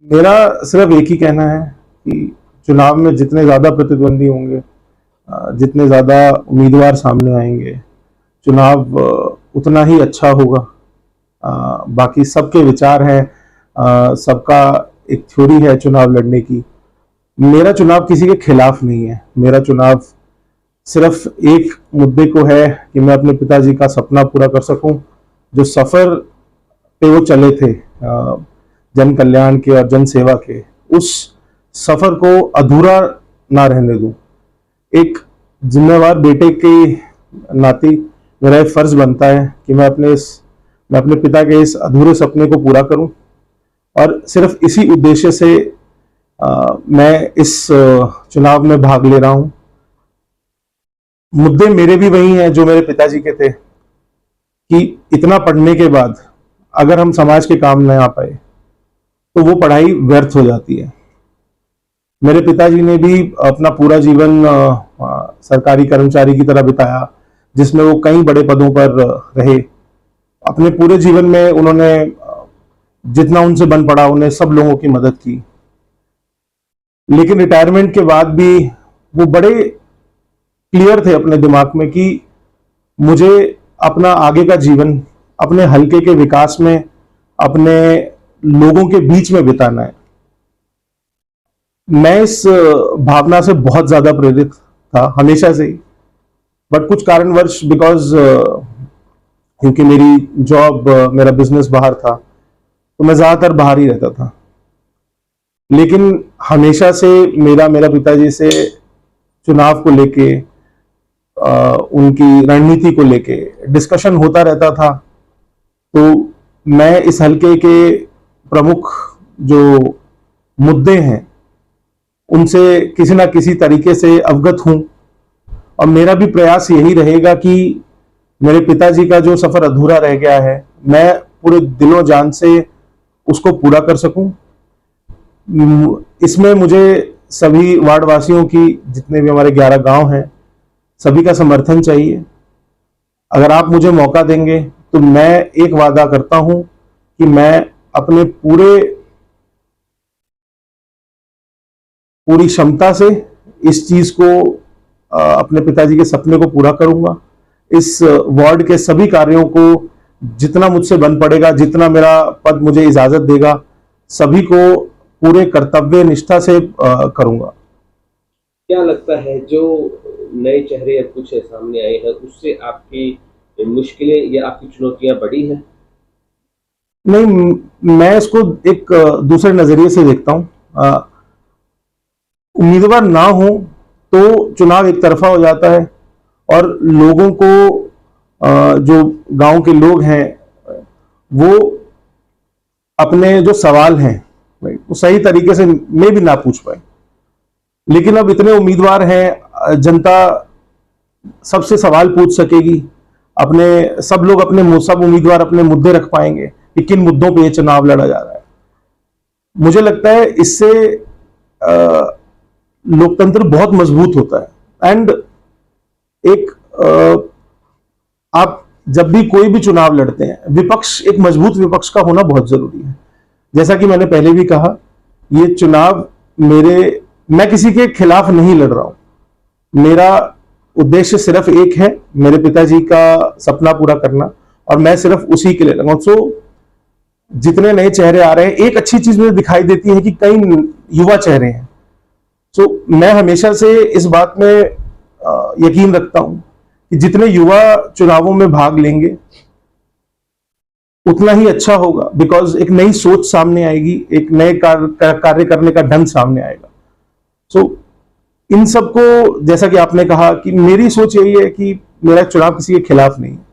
मेरा सिर्फ एक ही कहना है कि चुनाव में जितने ज़्यादा प्रतिद्वंदी होंगे, जितने ज़्यादा उम्मीदवार सामने आएंगे, चुनाव उतना ही अच्छा होगा। बाकी सबके विचार हैं, सबका एक थ्योरी है चुनाव लड़ने की। मेरा चुनाव किसी के खिलाफ नहीं है। मेरा चुनाव सिर्फ एक मुद्दे को है कि मैं अपने पिताजी का सपना पूरा कर सकूं, जो सफ़र पे वो चले थे, जन कल्याण के और जन सेवा के, उस सफर को अधूरा ना रहने दूं। एक जिम्मेवार बेटे के नाते मेरा एक फर्ज बनता है कि मैं अपने पिता के इस अधूरे सपने को पूरा करूं, और सिर्फ इसी उद्देश्य से मैं इस चुनाव में भाग ले रहा हूं। मुद्दे मेरे भी वही हैं जो मेरे पिताजी के थे, कि इतना पढ़ने के बाद अगर हम समाज के काम न आ पाए तो वो पढ़ाई व्यर्थ हो जाती है। मेरे पिताजी ने भी अपना पूरा जीवन सरकारी कर्मचारी की तरह बिताया, जिसमें वो कई बड़े पदों पर रहे। अपने पूरे जीवन में उन्होंने जितना उनसे बन पड़ा, उन्हें सब लोगों की मदद की। लेकिन रिटायरमेंट के बाद भी वो बड़े क्लियर थे अपने दिमाग में कि मुझे अपना आगे का जीवन अपने हलके के विकास में, अपने लोगों के बीच में बिताना है। मैं इस भावना से बहुत ज्यादा प्रेरित था हमेशा से ही, बट कुछ कारणवश, बिकॉज क्योंकि मेरी जॉब, मेरा बिजनेस बाहर था, तो मैं ज्यादातर बाहर ही रहता था। लेकिन हमेशा से मेरा मेरा पिताजी से चुनाव को लेके, उनकी रणनीति को लेके डिस्कशन होता रहता था। तो मैं इस हल्के के प्रमुख जो मुद्दे हैं उनसे किसी ना किसी तरीके से अवगत हूं, और मेरा भी प्रयास यही रहेगा कि मेरे पिताजी का जो सफर अधूरा रह गया है, मैं पूरे दिलों जान से उसको पूरा कर सकूं। इसमें मुझे सभी वार्ड वासियों की, जितने भी हमारे 11 गांव हैं, सभी का समर्थन चाहिए। अगर आप मुझे मौका देंगे तो मैं एक वादा करता हूं कि मैं अपने पूरी क्षमता से इस चीज को, अपने पिताजी के सपने को पूरा करूंगा। इस वार्ड के सभी कार्यों को जितना मुझसे बन पड़ेगा, जितना मेरा पद मुझे इजाजत देगा, सभी को पूरे कर्तव्य निष्ठा से करूंगा। क्या लगता है जो नए चेहरे अब कुछ सामने आए हैं, उससे आपकी मुश्किलें या आपकी चुनौतियां बढ़ी हैं? नहीं, मैं इसको एक दूसरे नजरिए से देखता हूं। उम्मीदवार ना हो तो चुनाव एक तरफा हो जाता है, और लोगों को, जो गांव के लोग हैं, वो अपने जो सवाल हैं वो सही तरीके से में भी ना पूछ पाए। लेकिन अब इतने उम्मीदवार हैं, जनता सबसे सवाल पूछ सकेगी। सब लोग सब उम्मीदवार अपने मुद्दे रख पाएंगे कि किन मुद्दों पे ये चुनाव लड़ा जा रहा है। मुझे लगता है इससे लोकतंत्र बहुत मजबूत होता है। एंड एक आप जब भी कोई भी चुनाव लड़ते हैं, एक मजबूत विपक्ष का होना बहुत जरूरी है। जैसा कि मैंने पहले भी कहा, ये चुनाव मैं किसी के खिलाफ नहीं लड़ रहा हूं। मेरा उद्देश्य सिर्फ एक है, मेरे पिताजी का सपना पूरा करना, और मैं सिर्फ उसी के लिए लगा। सो जितने नए चेहरे आ रहे हैं, एक अच्छी चीज मुझे दिखाई देती है कि कई युवा चेहरे हैं। सो मैं हमेशा से इस बात में यकीन रखता हूं कि जितने युवा चुनावों में भाग लेंगे उतना ही अच्छा होगा, बिकॉज एक नई सोच सामने आएगी, एक नए कार्य करने का ढंग सामने आएगा। सो इन सबको, जैसा कि आपने कहा, कि मेरी सोच यही है कि मेरा चुनाव किसी के खिलाफ नहीं है।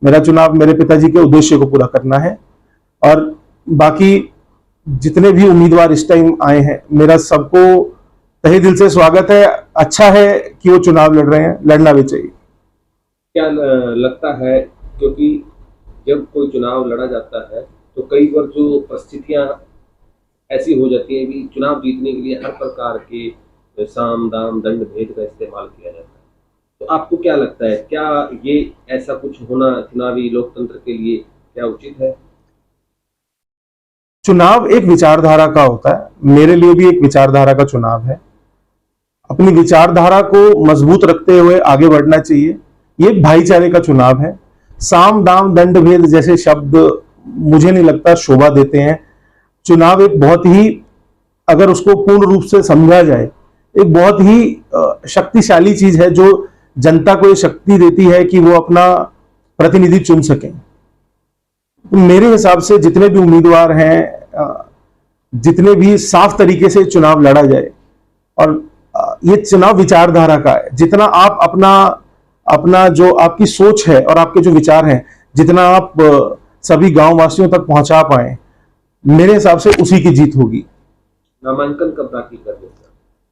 मेरा चुनाव मेरे पिताजी के उद्देश्य को पूरा करना है। और बाकी जितने भी उम्मीदवार इस टाइम आए हैं, मेरा सबको तहे दिल से स्वागत है। अच्छा है कि वो चुनाव लड़ रहे हैं, लड़ना भी चाहिए। क्या लगता है, क्योंकि जब कोई चुनाव लड़ा जाता है तो कई बार जो परिस्थितियां ऐसी हो जाती है कि चुनाव जीतने के लिए हर प्रकार के साम दाम दंड भेद का इस्तेमाल किया जाता है। तो आपको क्या लगता है, क्या ये ऐसा कुछ होना चुनावी लोकतंत्र के लिए क्या उचित है? चुनाव एक विचारधारा का होता है, मेरे लिए भी एक विचारधारा का चुनाव है। अपनी विचारधारा को मजबूत रखते हुए आगे बढ़ना चाहिए। ये एक भाईचारे का चुनाव है। साम दाम दंड भेद जैसे शब्द मुझे नहीं लगता शोभा देते हैं। चुनाव एक बहुत ही, अगर उसको पूर्ण रूप से समझा जाए, एक बहुत ही शक्तिशाली चीज है जो जनता को ये शक्ति देती है कि वो अपना प्रतिनिधि चुन सकें। मेरे हिसाब से जितने भी उम्मीदवार हैं, जितने भी साफ तरीके से चुनाव लड़ा जाए, और ये चुनाव विचारधारा का है। जितना आप अपना जो आपकी सोच है और आपके जो विचार हैं, जितना आप सभी गांव वासियों तक पहुंचा पाए, मेरे हिसाब से उसी की जीत होगी। नामांकन कब दाखिल कर देंगे?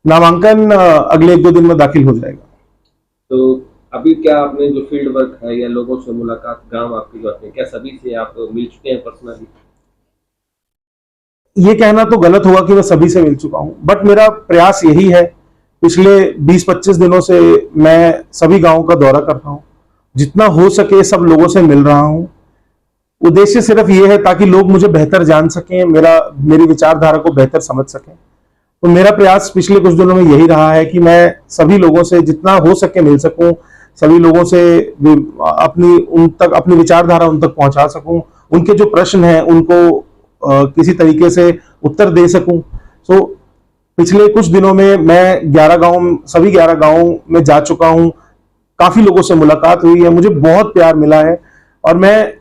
नामांकन अगले 1-2 दिन में दाखिल हो जाएगा। तो अभी क्या आपने जो फील्ड वर्क है या लोगों से मुलाकात, गांव आपके जो आते हैं, क्या सभी से आप मिल चुके हैं पर्सनली? ये कहना तो गलत होगा कि मैं सभी से मिल चुका हूं, बट मेरा प्रयास यही है। पिछले 20-25 दिनों से मैं सभी गांवों का दौरा कर रहा हूं, जितना हो सके सब लोगों से मिल रहा हूं। उद्देश्य सिर्फ ये है ताकि लोग मुझे बेहतर जान सकें, मेरी विचारधारा को बेहतर समझ सकें। तो मेरा प्रयास पिछले कुछ दिनों में यही रहा है कि मैं सभी लोगों से जितना हो सके मिल सकूं, सभी लोगों से अपनी विचारधारा उन तक पहुंचा सकूं, उनके जो प्रश्न हैं उनको किसी तरीके से उत्तर दे सकूं। सो पिछले कुछ दिनों में मैं सभी 11 गांवों में जा चुका हूं। काफी लोगों से मुलाकात हुई है, मुझे बहुत प्यार मिला है और मैं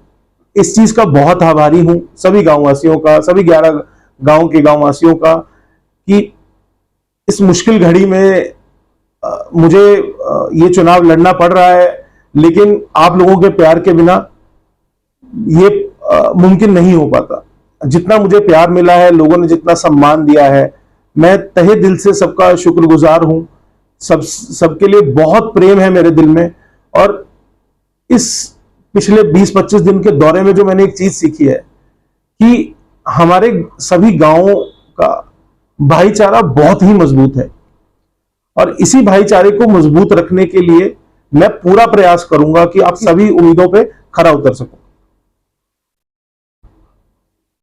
इस चीज का बहुत आभारी हूं सभी गांववासियों का, सभी 11 गांव के गांववासियों का, कि इस मुश्किल घड़ी में मुझे ये चुनाव लड़ना पड़ रहा है, लेकिन आप लोगों के प्यार के बिना ये मुमकिन नहीं हो पाता। जितना मुझे प्यार मिला है, लोगों ने जितना सम्मान दिया है, मैं तहे दिल से सबका शुक्रगुजार हूं। सबके लिए बहुत प्रेम है मेरे दिल में। और इस पिछले 20-25 दिन के दौरे में जो मैंने एक चीज सीखी है कि हमारे सभी गांवों का भाईचारा बहुत ही मजबूत है, और इसी भाईचारे को मजबूत रखने के लिए मैं पूरा प्रयास करूंगा कि आप सभी उम्मीदों पे खरा उतर सकूं।